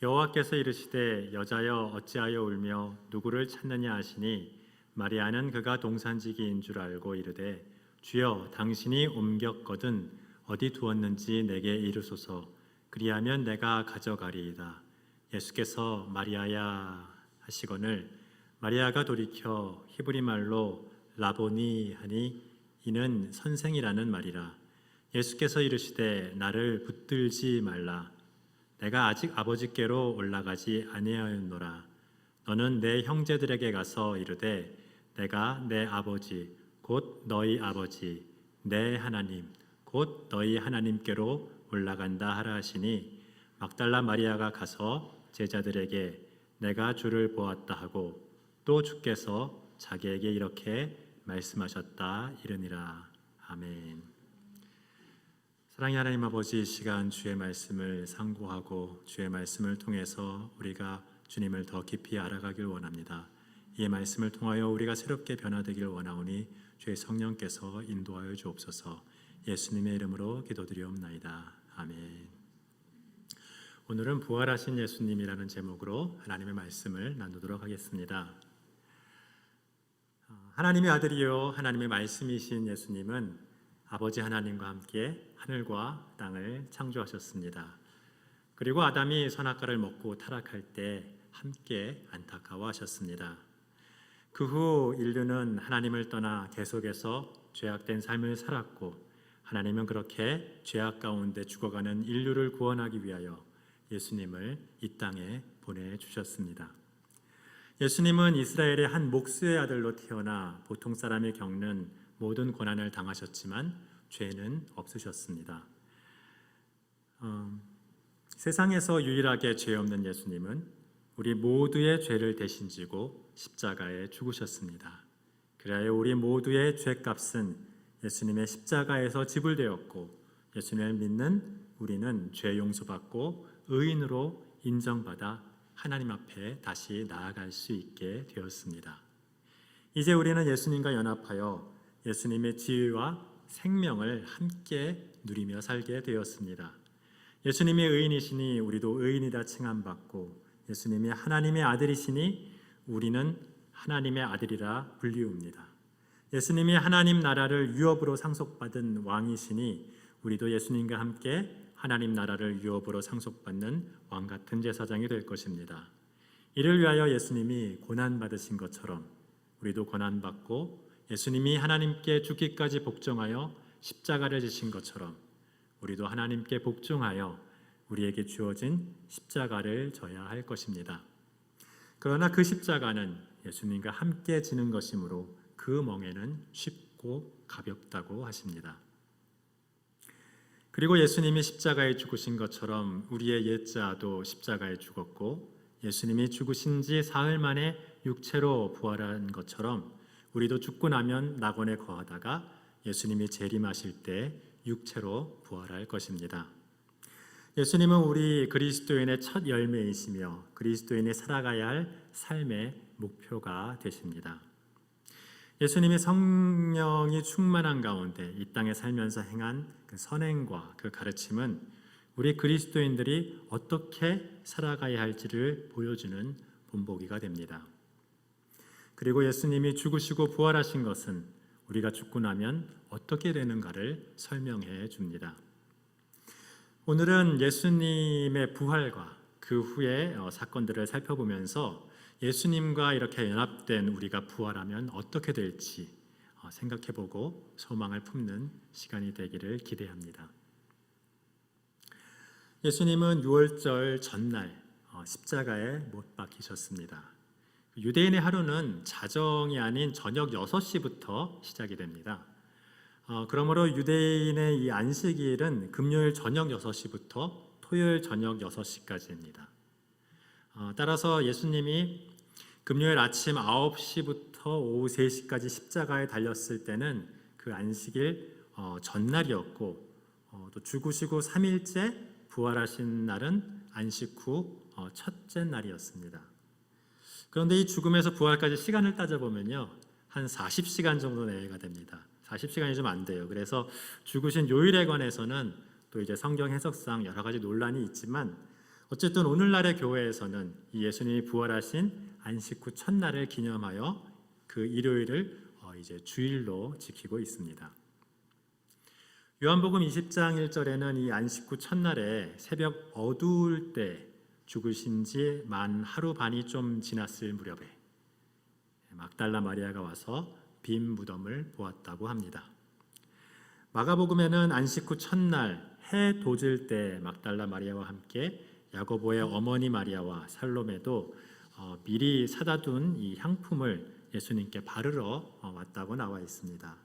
여호와께서 이르시되 여자여 어찌하여 울며 누구를 찾느냐 하시니 마리아는 그가 동산지기인 줄 알고 이르되 주여 당신이 옮겼거든 어디 두었는지 내게 이르소서 그리하면 내가 가져가리이다. 예수께서 마리아야 하시거늘 마리아가 돌이켜 히브리 말로 라보니 하니 이는 선생이라는 말이라. 예수께서 이르시되 나를 붙들지 말라. 내가 아직 아버지께로 올라가지 아니하였노라. 너는 내 형제들에게 가서 이르되 내가 내 아버지 곧 너희 아버지 내 하나님 곧 너희 하나님께로 올라간다 하라 하시니 막달라 마리아가 가서 제자들에게 내가 주를 보았다 하고 또 주께서 자기에게 이렇게 말씀하셨다 이르니라. 아멘. 사랑의 하나님 아버지, 이 시간 주의 말씀을 상고하고 주의 말씀을 통해서 우리가 주님을 더 깊이 알아가길 원합니다. 이 말씀을 통하여 우리가 새롭게 변화되길 원하오니 주의 성령께서 인도하여 주옵소서. 예수님의 이름으로 기도드리옵나이다. 아멘. 오늘은 부활하신 예수님이라는 제목으로 하나님의 말씀을 나누도록 하겠습니다. 하나님의 아들이요 하나님의 말씀이신 예수님은 아버지 하나님과 함께 하늘과 땅을 창조하셨습니다. 그리고 아담이 선악과를 먹고 타락할 때 함께 안타까워하셨습니다. 그 후 인류는 하나님을 떠나 계속해서 죄악된 삶을 살았고 하나님은 그렇게 죄악 가운데 죽어가는 인류를 구원하기 위하여 예수님을 이 땅에 보내주셨습니다. 예수님은 이스라엘의 한 목수의 아들로 태어나 보통 사람이 겪는 모든 고난을 당하셨지만 죄는 없으셨습니다. 세상에서 유일하게 죄 없는 예수님은 우리 모두의 죄를 대신 지고 십자가에 죽으셨습니다. 그래야 우리 모두의 죄값은 예수님의 십자가에서 지불되었고 예수님을 믿는 우리는 죄 용서받고 의인으로 인정받아 하나님 앞에 다시 나아갈 수 있게 되었습니다. 이제 우리는 예수님과 연합하여 예수님의 지위와 생명을 함께 누리며 살게 되었습니다. 예수님이 의인이시니 우리도 의인이라 칭함받고 예수님이 하나님의 아들이시니 우리는 하나님의 아들이라 불리웁니다. 예수님이 하나님 나라를 유업으로 상속받은 왕이시니 우리도 예수님과 함께 하나님 나라를 유업으로 상속받는 왕같은 제사장이 될 것입니다. 이를 위하여 예수님이 고난받으신 것처럼 우리도 고난받고 예수님이 하나님께 죽기까지 복종하여 십자가를 지신 것처럼 우리도 하나님께 복종하여 우리에게 주어진 십자가를 져야 할 것입니다. 그러나 그 십자가는 예수님과 함께 지는 것이므로 그 멍에는 쉽고 가볍다고 하십니다. 그리고 예수님이 십자가에 죽으신 것처럼 우리의 옛자도 십자가에 죽었고 예수님이 죽으신 지 사흘 만에 육체로 부활한 것처럼 우리도 죽고 나면 낙원에 거하다가 예수님이 재림하실 때 육체로 부활할 것입니다. 예수님은 우리 그리스도인의 첫 열매이시며 그리스도인이 살아가야 할 삶의 목표가 되십니다. 예수님이 성령이 충만한 가운데 이 땅에 살면서 행한 그 선행과 그 가르침은 우리 그리스도인들이 어떻게 살아가야 할지를 보여주는 본보기가 됩니다. 그리고 예수님이 죽으시고 부활하신 것은 우리가 죽고 나면 어떻게 되는가를 설명해 줍니다. 오늘은 예수님의 부활과 그 후의 사건들을 살펴보면서 예수님과 이렇게 연합된 우리가 부활하면 어떻게 될지 생각해보고 소망을 품는 시간이 되기를 기대합니다. 예수님은 유월절 전날 십자가에 못 박히셨습니다. 유대인의 하루는 자정이 아닌 저녁 6시부터 시작이 됩니다. 그러므로 유대인의 이 안식일은 금요일 저녁 6시부터 토요일 저녁 6시까지입니다. 따라서 예수님이 금요일 아침 9시부터 오후 3시까지 십자가에 달렸을 때는 그 안식일 전날이었고 또 죽으시고 3일째 부활하신 날은 안식 후 첫째 날이었습니다. 그런데 이 죽음에서 부활까지 시간을 따져보면요, 한 40시간 정도 내외가 됩니다. 40시간이 좀 안 돼요. 그래서 죽으신 요일에 관해서는 또 이제 성경 해석상 여러 가지 논란이 있지만 어쨌든 오늘날의 교회에서는 이 예수님이 부활하신 안식 후 첫날을 기념하여 그 일요일을 이제 주일로 지키고 있습니다. 요한복음 20장 1절에는 이 안식 후 첫날에 새벽 어두울 때 죽으신 지 만 하루 반이 좀 지났을 무렵에 막달라 마리아가 와서 빈 무덤을 보았다고 합니다. 마가복음에는 안식 후 첫날 해 돋을 때 막달라 마리아와 함께 야고보의 어머니 마리아와 살로메도 미리 사다 둔 이 향품을 예수님께 바르러 왔다고 나와 있습니다.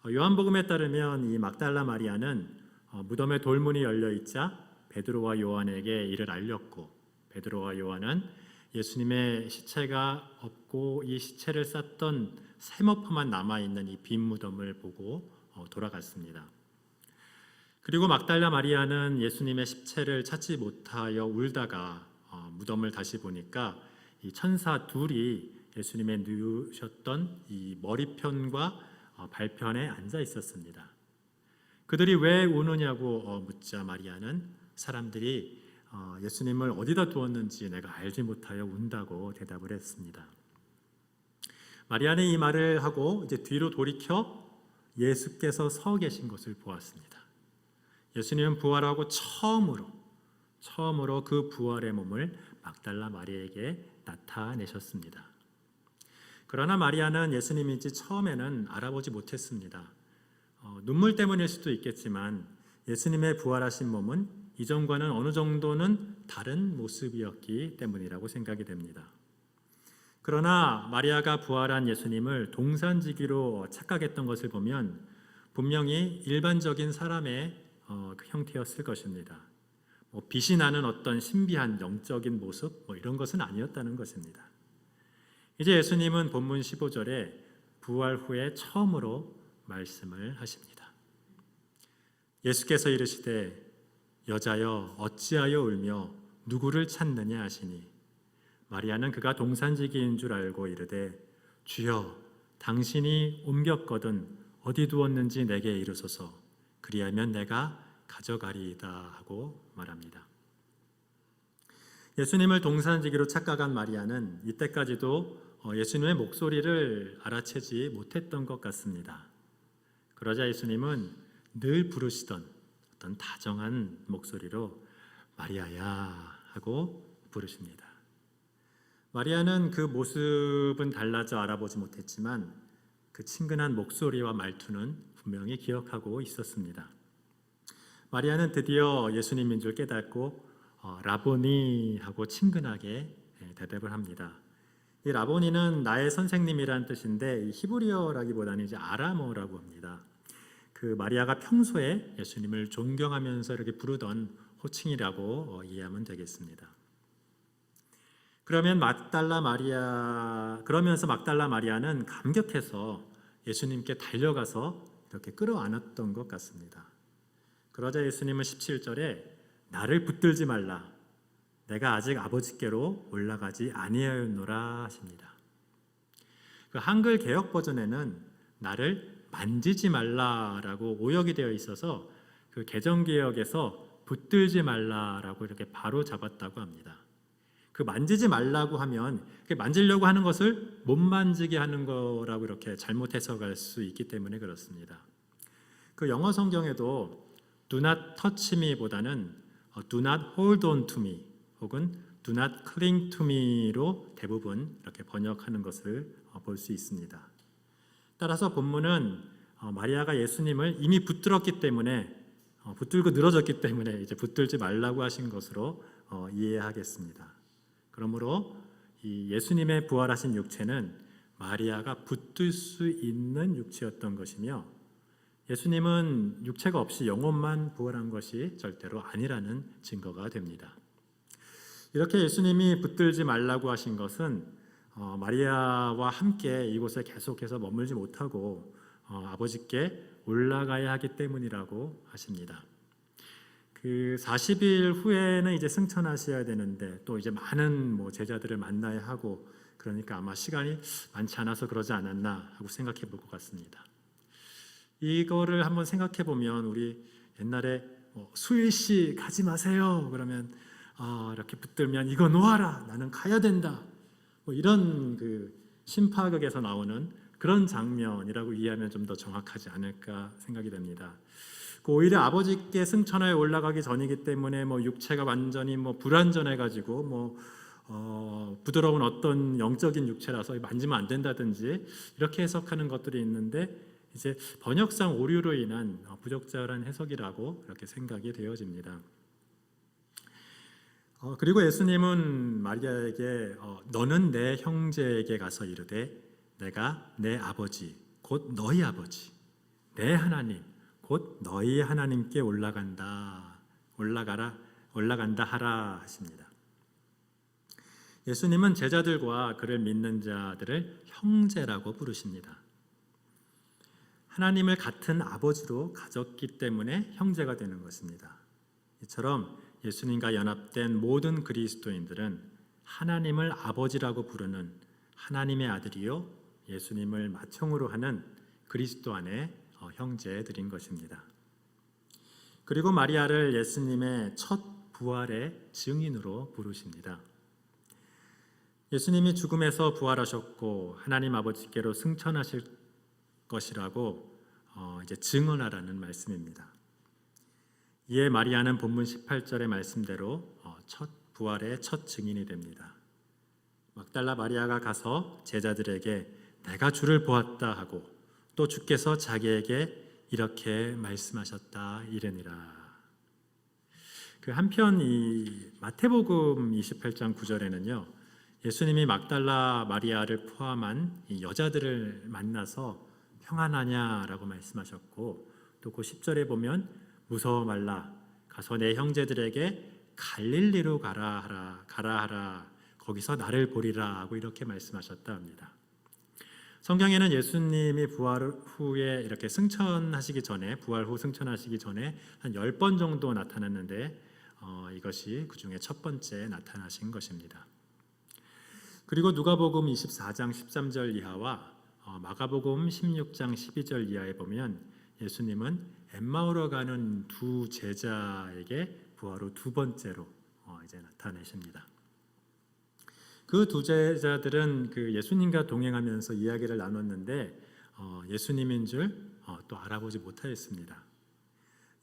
요한복음에 따르면 이 막달라 마리아는 무덤의 돌문이 열려 있자 베드로와 요한에게 이를 알렸고, 베드로와 요한은 예수님의 시체가 없고 이 시체를 쌌던 세모포만 남아 있는 이 빈 무덤을 보고 돌아갔습니다. 그리고 막달라 마리아는 예수님의 시체를 찾지 못하여 울다가 무덤을 다시 보니까 이 천사 둘이 예수님의 누우셨던 이 머리편과 발편에 앉아 있었습니다. 그들이 왜 우느냐고 묻자 마리아는 사람들이 예수님을 어디다 두었는지 내가 알지 못하여 운다고 대답을 했습니다. 마리아는 이 말을 하고 이제 뒤로 돌이켜 예수께서 서 계신 것을 보았습니다. 예수님은 부활하고 처음으로 그 부활의 몸을 막달라 마리아에게 나타내셨습니다. 그러나 마리아는 예수님인지 처음에는 알아보지 못했습니다. 눈물 때문일 수도 있겠지만 예수님의 부활하신 몸은 이전과는 어느 정도는 다른 모습이었기 때문이라고 생각이 됩니다. 그러나 마리아가 부활한 예수님을 동산지기로 착각했던 것을 보면 분명히 일반적인 사람의 그 형태였을 것입니다. 빛이 나는 어떤 신비한 영적인 모습 이런 것은 아니었다는 것입니다. 이제 예수님은 본문 15절에 부활 후에 처음으로 말씀을 하십니다. 예수께서 이르시되 여자여 어찌하여 울며 누구를 찾느냐 하시니 마리아는 그가 동산지기인 줄 알고 이르되 주여 당신이 옮겼거든 어디 두었는지 내게 이르소서 그리하면 내가 가져가리이다 하고 말합니다. 예수님을 동산지기로 착각한 마리아는 이때까지도 예수님의 목소리를 알아채지 못했던 것 같습니다. 그러자 예수님은 늘 부르시던 어떤 다정한 목소리로 마리아야 하고 부르십니다. 마리아는 그 모습은 달라져 알아보지 못했지만 그 친근한 목소리와 말투는 분명히 기억하고 있었습니다. 마리아는 드디어 예수님인 줄 깨닫고 라보니 하고 친근하게 대답을 합니다. 이 라보니는 나의 선생님이란 뜻인데 히브리어라기보다는 이제 아람어라고 합니다. 그 마리아가 평소에 예수님을 존경하면서 이렇게 부르던 호칭이라고 이해하면 되겠습니다. 그러면서 막달라 마리아는 감격해서 예수님께 달려가서 이렇게 끌어안았던 것 같습니다. 그러자 예수님은 17절에 나를 붙들지 말라 내가 아직 아버지께로 올라가지 아니하였노라 하십니다. 그 한글 개역 버전에는 나를 만지지 말라라고 오역이 되어 있어서 그 개정 개역에서 붙들지 말라라고 이렇게 바로 잡았다고 합니다. 그 만지지 말라고 하면 만지려고 하는 것을 못 만지게 하는 거라고 이렇게 잘못 해석할 수 있기 때문에 그렇습니다. 그 영어 성경에도 do not touch me보다는 do not hold on to me 혹은 do not cling to me로 대부분 이렇게 번역하는 것을 볼 수 있습니다. 따라서 본문은 마리아가 예수님을 이미 붙들었기 때문에 붙들고 늘어졌기 때문에 이제 붙들지 말라고 하신 것으로 이해하겠습니다. 그러므로 이 예수님의 부활하신 육체는 마리아가 붙들 수 있는 육체였던 것이며 예수님은 육체가 없이 영혼만 부활한 것이 절대로 아니라는 증거가 됩니다. 이렇게 예수님이 붙들지 말라고 하신 것은 마리아와 함께 이곳에 계속해서 머물지 못하고 아버지께 올라가야 하기 때문이라고 하십니다. 그 40일 후에는 이제 승천하셔야 되는데 또 이제 많은 제자들을 만나야 하고 그러니까 아마 시간이 많지 않아서 그러지 않았나 하고 생각해 볼 것 같습니다. 이거를 한번 생각해 보면 우리 옛날에 수일씨 가지 마세요 그러면 이렇게 붙들면 이거 놓아라, 나는 가야 된다. 뭐 이런 그 신파극에서 나오는 그런 장면이라고 이해하면 좀 더 정확하지 않을까 생각이 됩니다. 오히려 아버지께 승천하에 올라가기 전이기 때문에 뭐 육체가 완전히 뭐 불완전해가지고 부드러운 어떤 영적인 육체라서 만지면 안 된다든지 이렇게 해석하는 것들이 있는데 이제 번역상 오류로 인한 부적절한 해석이라고 이렇게 생각이 되어집니다. 그리고 예수님은 마리아에게 너는 내 형제에게 가서 이르되 내가 내 아버지 곧 너희 아버지 내 하나님 곧 너희 하나님께 올라간다 하라 하십니다. 예수님은 제자들과 그를 믿는 자들을 형제라고 부르십니다. 하나님을 같은 아버지로 가졌기 때문에 형제가 되는 것입니다. 이처럼 예수님과 연합된 모든 그리스도인들은 하나님을 아버지라고 부르는 하나님의 아들이요 예수님을 맏형으로 하는 그리스도 안에 형제들인 것입니다. 그리고 마리아를 예수님의 첫 부활의 증인으로 부르십니다. 예수님이 죽음에서 부활하셨고 하나님 아버지께로 승천하실 것이라고 이제 증언하라는 말씀입니다. 이에 마리아는 본문 18절의 말씀대로 첫 부활의 첫 증인이 됩니다. 막달라 마리아가 가서 제자들에게 내가 주를 보았다 하고 또 주께서 자기에게 이렇게 말씀하셨다 이르니라. 그 한편 이 마태복음 28장 9절에는요. 예수님이 막달라 마리아를 포함한 이 여자들을 만나서 평안하냐라고 말씀하셨고 또 그 10절에 보면 무서워 말라 가서 내 형제들에게 갈릴리로 가라 하라 거기서 나를 보리라 하고 이렇게 말씀하셨다 합니다. 성경에는 예수님이 부활 후에 이렇게 승천하시기 전에 부활 후 승천하시기 전에 한 10번 정도 나타났는데 이것이 그 중에 첫 번째 나타나신 것입니다. 그리고 누가복음 24장 13절 이하와 마가복음 16장 12절 이하에 보면 예수님은 엠마오로 가는 두 제자에게 부활 후 두 번째로 이제 나타내십니다. 그 두 제자들은 그 예수님과 동행하면서 이야기를 나눴는데 예수님인 줄 또 알아보지 못하였습니다.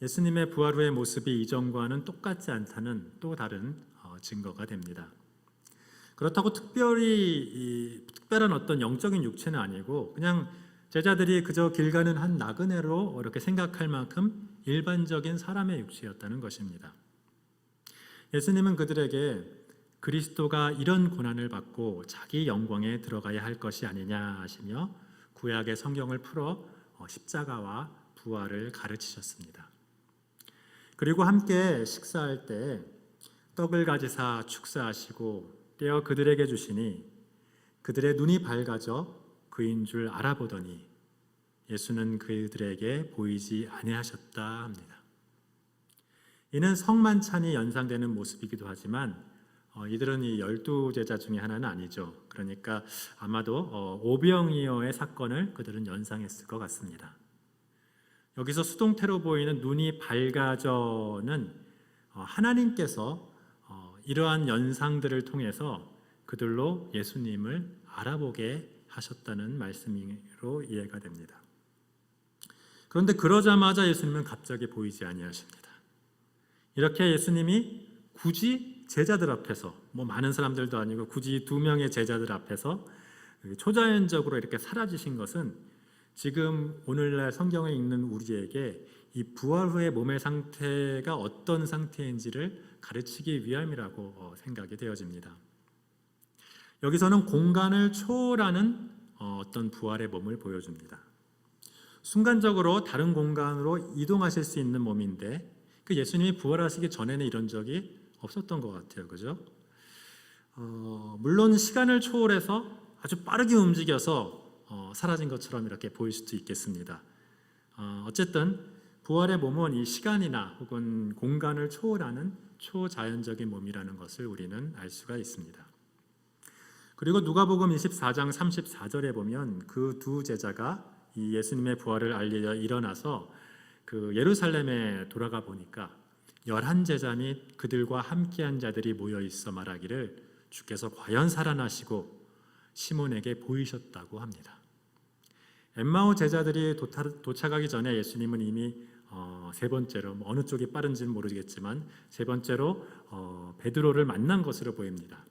예수님의 부활 후의 모습이 이전과는 똑같지 않다는 또 다른 증거가 됩니다. 그렇다고 특별한 어떤 영적인 육체는 아니고 그냥 제자들이 그저 길 가는 한 나그네로 이렇게 생각할 만큼 일반적인 사람의 육체였다는 것입니다. 예수님은 그들에게 그리스도가 이런 고난을 받고 자기 영광에 들어가야 할 것이 아니냐 하시며 구약의 성경을 풀어 십자가와 부활을 가르치셨습니다. 그리고 함께 식사할 때 떡을 가지사 축사하시고 떼어 그들에게 주시니 그들의 눈이 밝아져 그인 줄 알아보더니 예수는 그들에게 보이지 아니하셨다 합니다. 이는 성만찬이 연상되는 모습이기도 하지만 이들은 이 12제자 중에 하나는 아니죠. 그러니까 아마도 오병이어의 사건을 그들은 연상했을 것 같습니다. 여기서 수동태로 보이는 눈이 밝아져는 하나님께서 이러한 연상들을 통해서 그들로 예수님을 알아보게 하셨다는 말씀으로 이해가 됩니다. 그런데 그러자마자 예수님은 갑자기 보이지 아니하십니다. 이렇게 예수님이 굳이 제자들 앞에서 많은 사람들도 아니고 굳이 두 명의 제자들 앞에서 초자연적으로 이렇게 사라지신 것은 지금 오늘날 성경에 읽는 우리에게 이 부활 후의 몸의 상태가 어떤 상태인지를 가르치기 위함이라고 생각이 되어집니다. 여기서는 공간을 초월하는 어떤 부활의 몸을 보여줍니다. 순간적으로 다른 공간으로 이동하실 수 있는 몸인데 그 예수님이 부활하시기 전에는 이런 적이 없었던 것 같아요. 그죠? 물론 시간을 초월해서 아주 빠르게 움직여서 사라진 것처럼 이렇게 보일 수도 있겠습니다. 어쨌든 부활의 몸은 이 시간이나 혹은 공간을 초월하는 초자연적인 몸이라는 것을 우리는 알 수가 있습니다. 그리고 누가복음 24장 34절에 보면 그 두 제자가 이 예수님의 부활을 알리려 일어나서 그 예루살렘에 돌아가 보니까 11제자 및 그들과 함께한 자들이 모여 있어 말하기를 주께서 과연 살아나시고 시몬에게 보이셨다고 합니다. 엠마오 제자들이 도착하기 전에 예수님은 이미 세 번째로, 어느 쪽이 빠른지는 모르겠지만 세 번째로 베드로를 만난 것으로 보입니다.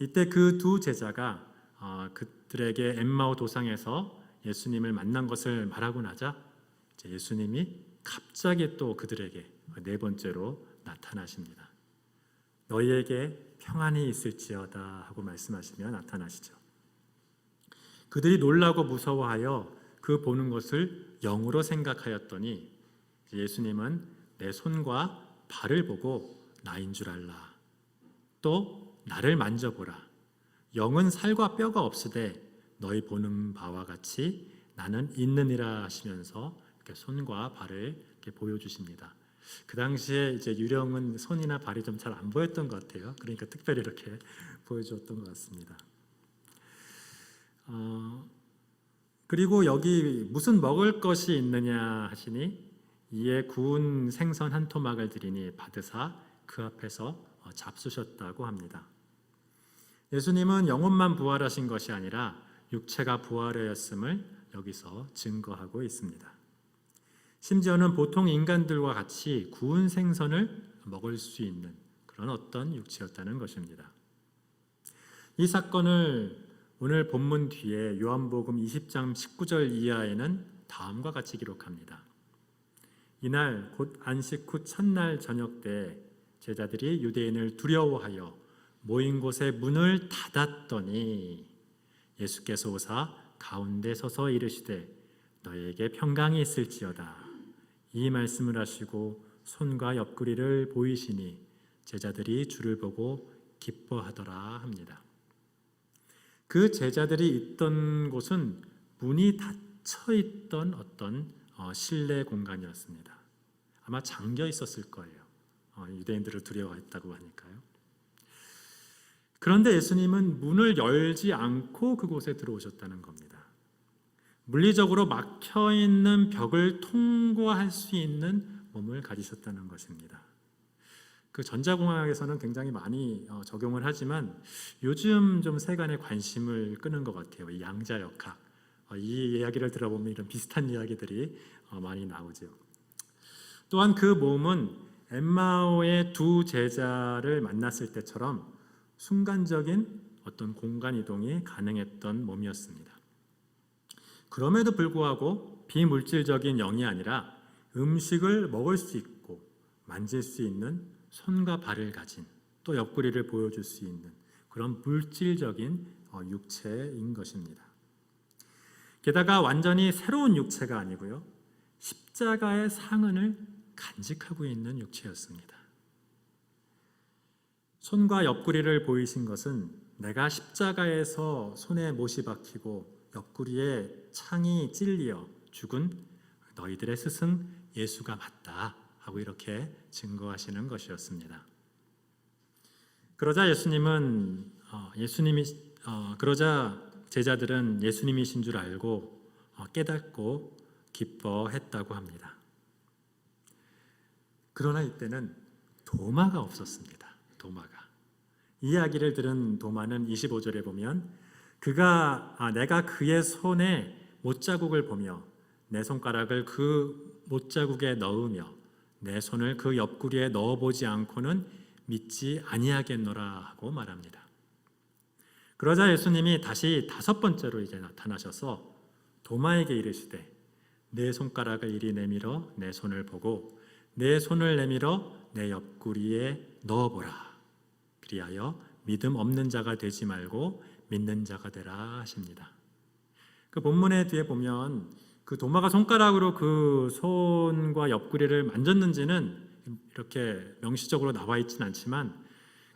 이때 그 두 제자가 그들에게 엠마오 도상에서 예수님을 만난 것을 말하고 나자 이제 예수님이 갑자기 또 그들에게 네 번째로 나타나십니다. 너희에게 평안이 있을지어다 하고 말씀하시며 나타나시죠. 그들이 놀라고 무서워하여 그 보는 것을 영으로 생각하였더니 예수님은 내 손과 발을 보고 나인 줄 알라. 또 나를 만져보라. 영은 살과 뼈가 없으되 너희 보는 바와 같이 나는 있느니라 하시면서 이렇게 손과 발을 이렇게 보여주십니다. 그 당시에 이제 유령은 손이나 발이 좀 잘 안 보였던 것 같아요. 그러니까 특별히 이렇게 보여주었던 것 같습니다. 그리고 여기 무슨 먹을 것이 있느냐 하시니 이에 구운 생선 한 토막을 드리니 받으사 그 앞에서 잡수셨다고 합니다. 예수님은 영혼만 부활하신 것이 아니라 육체가 부활하였음을 여기서 증거하고 있습니다. 심지어는 보통 인간들과 같이 구운 생선을 먹을 수 있는 그런 어떤 육체였다는 것입니다. 이 사건을 오늘 본문 뒤에 요한복음 20장 19절 이하에는 다음과 같이 기록합니다. 이날 곧 안식 후 첫날 저녁 때 제자들이 유대인을 두려워하여 모인 곳에 문을 닫았더니 예수께서 오사 가운데 서서 이르시되 너희에게 평강이 있을지어다. 이 말씀을 하시고 손과 옆구리를 보이시니 제자들이 주를 보고 기뻐하더라 합니다. 그 제자들이 있던 곳은 문이 닫혀 있던 어떤 실내 공간이었습니다. 아마 잠겨 있었을 거예요. 유대인들을 두려워했다고 하니까요. 그런데 예수님은 문을 열지 않고 그곳에 들어오셨다는 겁니다. 물리적으로 막혀 있는 벽을 통과할 수 있는 몸을 가지셨다는 것입니다. 그 전자공학에서는 굉장히 많이 적용을 하지만 요즘 좀 세간의 관심을 끄는 것 같아요. 이 양자역학. 이 이야기를 들어보면 이런 비슷한 이야기들이 많이 나오죠. 또한 그 몸은 엠마오의 두 제자를 만났을 때처럼 순간적인 어떤 공간 이동이 가능했던 몸이었습니다. 그럼에도 불구하고 비물질적인 영이 아니라 음식을 먹을 수 있고 만질 수 있는 손과 발을 가진 또 옆구리를 보여줄 수 있는 그런 물질적인 육체인 것입니다. 게다가 완전히 새로운 육체가 아니고요. 십자가의 상흔을 간직하고 있는 육체였습니다. 손과 옆구리를 보이신 것은 내가 십자가에서 손에 못이 박히고 옆구리에 창이 찔려 죽은 너희들의 스승 예수가 맞다 하고 이렇게 증거하시는 것이었습니다. 그러자 그러자 제자들은 예수님이신 줄 알고 깨닫고 기뻐했다고 합니다. 그러나 이때는 도마가 없었습니다. 도마가. 이야기를 들은 도마는 25절에 보면 내가 그의 손에 못자국을 보며 내 손가락을 그 못자국에 넣으며 내 손을 그 옆구리에 넣어보지 않고는 믿지 아니하겠노라 하고 말합니다. 그러자 예수님이 다시 5번째로 이제 나타나셔서 도마에게 이르시되 내 손가락을 이리 내밀어 내 손을 보고 내 손을 내밀어 내 옆구리에 넣어보라. 그리하여 믿음 없는 자가 되지 말고 믿는 자가 되라 하십니다. 그 본문의 뒤에 보면 그 도마가 손가락으로 그 손과 옆구리를 만졌는지는 이렇게 명시적으로 나와 있지는 않지만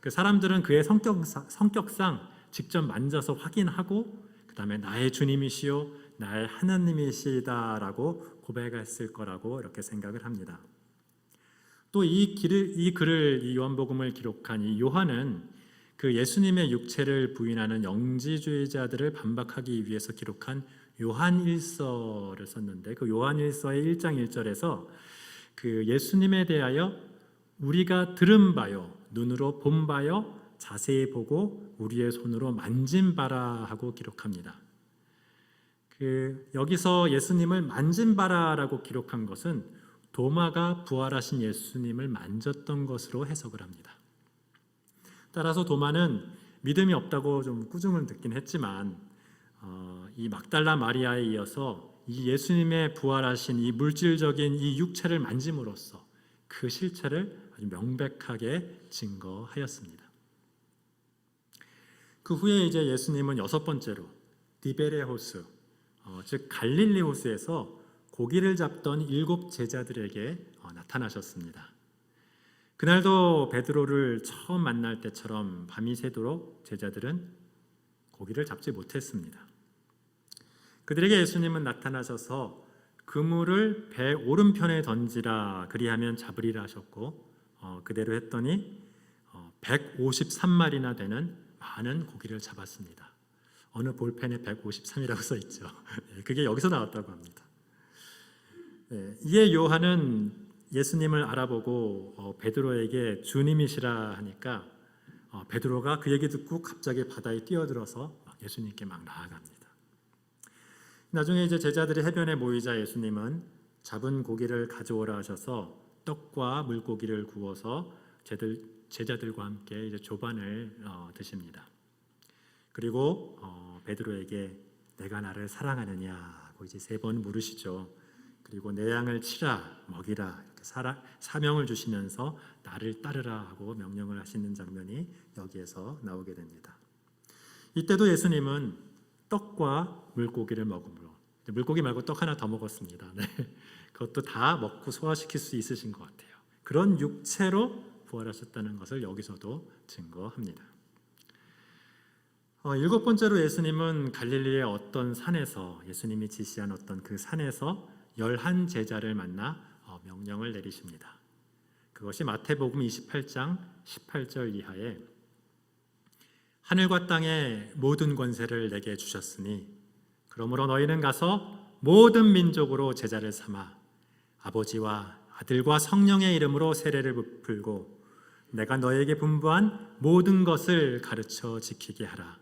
그 사람들은 그의 성격상 직접 만져서 확인하고 그 다음에 나의 주님이시요 나의 하나님이시다라고 고백했을 거라고 이렇게 생각을 합니다. 또 이 글을 이 요한복음을 기록한 이 요한은 그 예수님의 육체를 부인하는 영지주의자들을 반박하기 위해서 기록한 요한일서를 썼는데 그 요한일서의 1장 1절에서 그 예수님에 대하여 우리가 들은 바요, 눈으로 본 바요, 자세히 보고 우리의 손으로 만진 바라 하고 기록합니다. 여기서 예수님을 만진 바라라고 기록한 것은 도마가 부활하신 예수님을 만졌던 것으로 해석을 합니다. 따라서 도마는 믿음이 없다고 좀 꾸중을 듣긴 했지만 이 막달라 마리아에 이어서 이 예수님의 부활하신 이 물질적인 이 육체를 만짐으로써 그 실체를 아주 명백하게 증거하였습니다. 그 후에 이제 예수님은 여섯 번째로 디베레 호수, 즉 갈릴리 호수에서 고기를 잡던 7 제자들에게 나타나셨습니다. 그날도 베드로를 처음 만날 때처럼 밤이 새도록 제자들은 고기를 잡지 못했습니다. 그들에게 예수님은 나타나셔서 그물을 배 오른편에 던지라 그리하면 잡으리라 하셨고 그대로 했더니 153마리나 되는 많은 고기를 잡았습니다. 어느 볼펜에 153이라고 써 있죠. 그게 여기서 나왔다고 합니다. 이에 요한은 예수님을 알아보고 베드로에게 주님이시라 하니까 베드로가 그 얘기 듣고 갑자기 바다에 뛰어들어서 예수님께 막 나아갑니다. 나중에 이제 제자들이 해변에 모이자 예수님은 잡은 고기를 가져오라 하셔서 떡과 물고기를 구워서 제자들과 함께 이제 조반을 드십니다. 그리고 베드로에게 내가 나를 사랑하느냐고 이제 3번 물으시죠. 그리고 내 양을 치라 먹이라 이렇게 사명을 주시면서 나를 따르라 하고 명령을 하시는 장면이 여기에서 나오게 됩니다. 이때도 예수님은 떡과 물고기를 먹음으로 물고기 말고 떡 하나 더 먹었습니다. 네. 그것도 다 먹고 소화시킬 수 있으신 것 같아요. 그런 육체로 부활하셨다는 것을 여기서도 증거합니다. 7번째로 예수님은 갈릴리의 어떤 산에서 예수님이 지시한 어떤 그 산에서 11 제자를 만나 명령을 내리십니다. 그것이 마태복음 28장 18절 이하에 하늘과 땅의 모든 권세를 내게 주셨으니 그러므로 너희는 가서 모든 민족으로 제자를 삼아 아버지와 아들과 성령의 이름으로 세례를 베풀고 내가 너희에게 분부한 모든 것을 가르쳐 지키게 하라.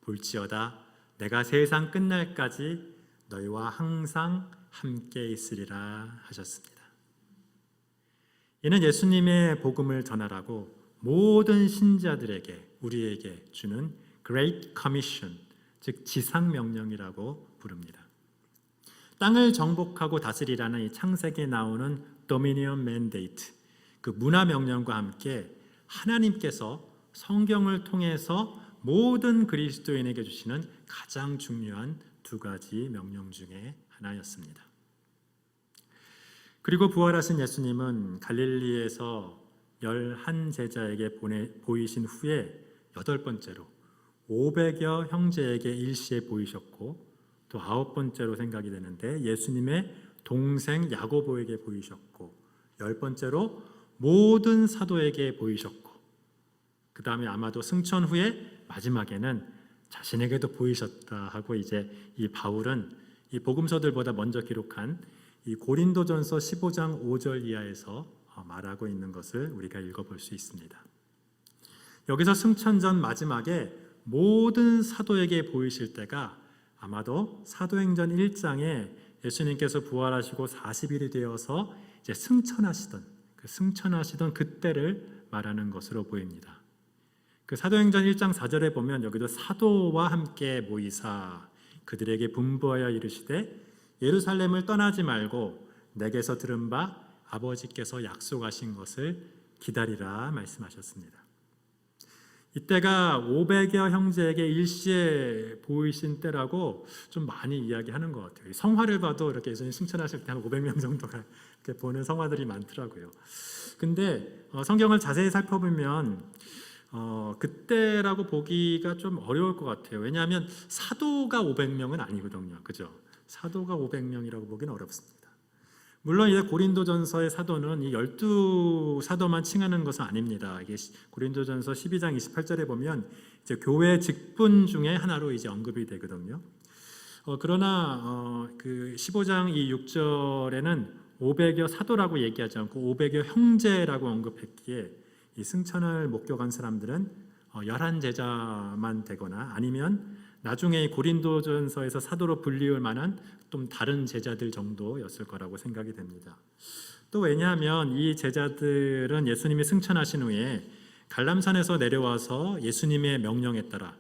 볼지어다 내가 세상 끝날까지 너희와 항상 함께 있으리라 하셨습니다. 이는 예수님의 복음을 전하라고 모든 신자들에게 우리에게 주는 Great Commission, 즉 지상명령이라고 부릅니다. 땅을 정복하고 다스리라는 이 창세기에 나오는 Dominion Mandate, 그 문화명령과 함께 하나님께서 성경을 통해서 모든 그리스도인에게 주시는 가장 중요한 2가지 명령 중에 하나였습니다. 그리고 부활하신 예수님은 갈릴리에서 11 제자에게 보이신 후에 8번째로 500여 형제에게 일시에 보이셨고 또 9번째로 생각이 되는데 예수님의 동생 야고보에게 보이셨고 10번째로 모든 사도에게 보이셨고 그 다음에 아마도 승천 후에 마지막에는 자신에게도 보이셨다 하고 이제 이 바울은 이 복음서들보다 먼저 기록한 이 고린도전서 15장 5절 이하에서 말하고 있는 것을 우리가 읽어볼 수 있습니다. 여기서 승천 전 마지막에 모든 사도에게 보이실 때가 아마도 사도행전 1장에 예수님께서 부활하시고 40일이 되어서 이제 승천하시던 그때를 말하는 것으로 보입니다. 그 사도행전 1장 4절에 보면 여기도 사도와 함께 모이사 그들에게 분부하여 이르시되 예루살렘을 떠나지 말고 내게서 들은 바 아버지께서 약속하신 것을 기다리라 말씀하셨습니다. 이때가 500여 형제에게 일시에 보이신 때라고 좀 많이 이야기하는 것 같아요. 성화를 봐도 이렇게 예수님 승천하실 때 한 500명 정도가 이렇게 보는 성화들이 많더라고요. 근데 성경을 자세히 살펴보면 그때라고 보기가 좀 어려울 것 같아요. 왜냐하면 사도가 500명은 아니거든요. 그죠? 사도가 500명이라고 보기는 어렵습니다. 물론 이제 고린도전서의 사도는 이 12사도만 칭하는 것은 아닙니다. 이게 고린도전서 12장 28절에 보면 이제 교회 직분 중에 하나로 이제 언급이 되거든요. 그러나 그 15장 이 6절에는 500여 사도라고 얘기하지 않고 500여 형제라고 언급했기에 이 승천을 목격한 사람들은 11제자만 되거나 아니면 나중에 고린도전서에서 사도로 불리울 만한 좀 다른 제자들 정도였을 거라고 생각이 됩니다. 또 왜냐하면 이 제자들은 예수님이 승천하신 후에 갈람산에서 내려와서 예수님의 명령에 따라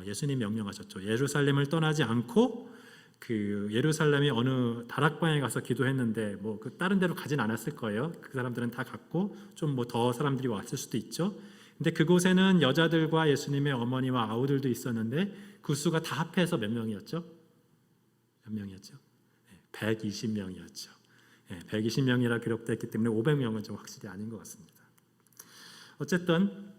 예수님 명령하셨죠. 예루살렘을 떠나지 않고 그 예루살렘이 어느 다락방에 가서 기도했는데 그 다른 데로 가진 않았을 거예요. 그 사람들은 다 갔고 좀 더 사람들이 왔을 수도 있죠. 근데 그곳에는 여자들과 예수님의 어머니와 아우들도 있었는데 그 수가 다 합해서 몇 명이었죠? 몇 명이었죠? 120명이었죠. 120명이라 기록됐기 때문에 500명은 좀 확실히 아닌 것 같습니다. 어쨌든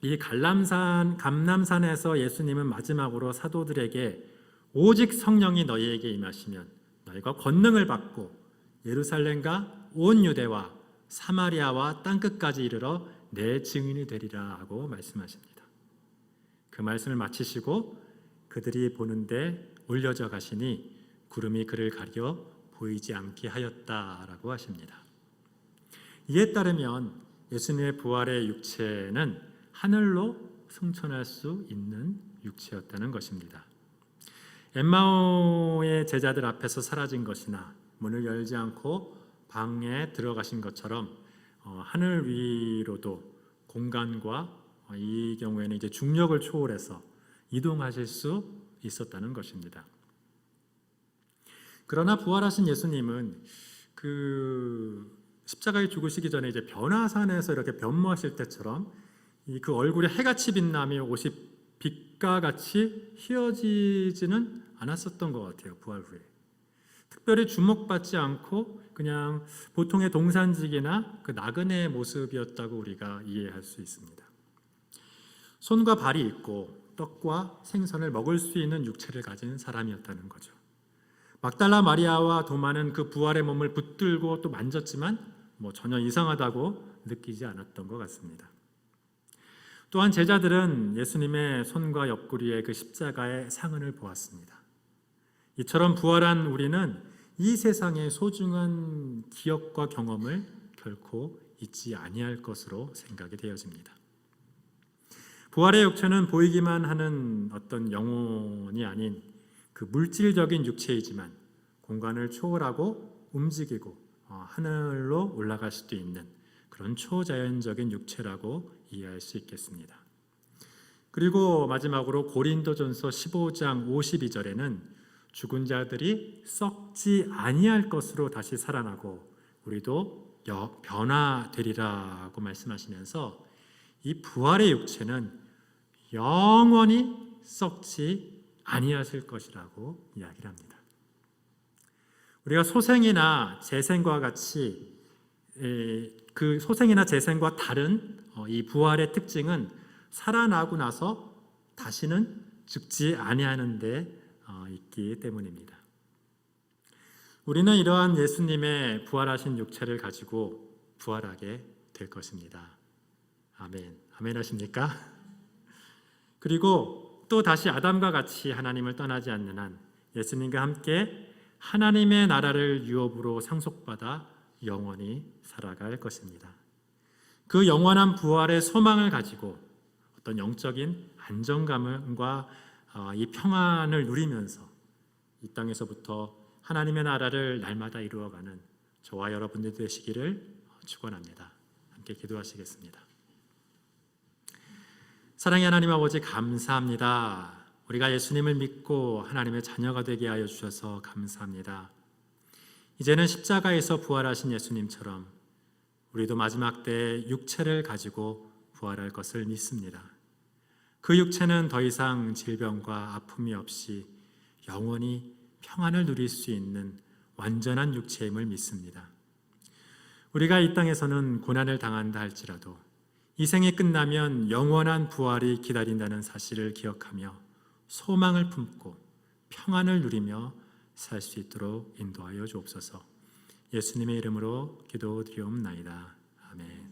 이 감람산에서 예수님은 마지막으로 사도들에게 오직 성령이 너희에게 임하시면 너희가 권능을 받고 예루살렘과 온 유대와 사마리아와 땅끝까지 이르러 내 증인이 되리라 하고 말씀하십니다. 그 말씀을 마치시고 그들이 보는데 올려져 가시니 구름이 그를 가려 보이지 않게 하였다라고 하십니다. 이에 따르면 예수님의 부활의 육체는 하늘로 승천할 수 있는 육체였다는 것입니다. 엠마오의 제자들 앞에서 사라진 것이나 문을 열지 않고 방에 들어가신 것처럼 하늘 위로도 공간과 이 경우에는 이제 중력을 초월해서 이동하실 수 있었다는 것입니다. 그러나 부활하신 예수님은 그 십자가에 죽으시기 전에 이제 변화산에서 이렇게 변모하실 때처럼 그 얼굴에 해같이 빛나며 옷이 빛과 같이 휘어지지는 않았었던 것 같아요. 부활 후에 특별히 주목받지 않고 그냥 보통의 동산직이나 그 나그네의 모습이었다고 우리가 이해할 수 있습니다. 손과 발이 있고 떡과 생선을 먹을 수 있는 육체를 가진 사람이었다는 거죠. 막달라 마리아와 도마는 그 부활의 몸을 붙들고 또 만졌지만 전혀 이상하다고 느끼지 않았던 것 같습니다. 또한 제자들은 예수님의 손과 옆구리에 그 십자가의 상흔을 보았습니다. 이처럼 부활한 우리는 이 세상의 소중한 기억과 경험을 결코 잊지 아니할 것으로 생각이 되어집니다. 부활의 육체는 보이기만 하는 어떤 영혼이 아닌 그 물질적인 육체이지만 공간을 초월하고 움직이고 하늘로 올라갈 수도 있는 그런 초자연적인 육체라고 이해할 수 있겠습니다. 그리고 마지막으로 고린도전서 15장 52절에는 죽은 자들이 썩지 아니할 것으로 다시 살아나고 우리도 변화되리라고 말씀하시면서 이 부활의 육체는 영원히 썩지 아니하실 것이라고 이야기를 합니다. 우리가 소생이나 재생과 같이 그 소생이나 재생과 다른 이 부활의 특징은 살아나고 나서 다시는 죽지 아니하는 데 있기 때문입니다. 우리는 이러한 예수님의 부활하신 육체를 가지고 부활하게 될 것입니다. 아멘. 아멘 하십니까? 그리고 또 다시 아담과 같이 하나님을 떠나지 않는 한 예수님과 함께 하나님의 나라를 유업으로 상속받아 영원히 살아갈 것입니다. 그 영원한 부활의 소망을 가지고 어떤 영적인 안정감과 이 평안을 누리면서 이 땅에서부터 하나님의 나라를 날마다 이루어가는 저와 여러분들 되시기를 축원합니다. 함께 기도하시겠습니다. 사랑의 하나님 아버지 감사합니다. 우리가 예수님을 믿고 하나님의 자녀가 되게 하여 주셔서 감사합니다. 이제는 십자가에서 부활하신 예수님처럼 우리도 마지막 때 육체를 가지고 부활할 것을 믿습니다. 그 육체는 더 이상 질병과 아픔이 없이 영원히 평안을 누릴 수 있는 완전한 육체임을 믿습니다. 우리가 이 땅에서는 고난을 당한다 할지라도 이 생이 끝나면 영원한 부활이 기다린다는 사실을 기억하며 소망을 품고 평안을 누리며 살 수 있도록 인도하여 주옵소서. 예수님의 이름으로 기도드리옵나이다. 아멘.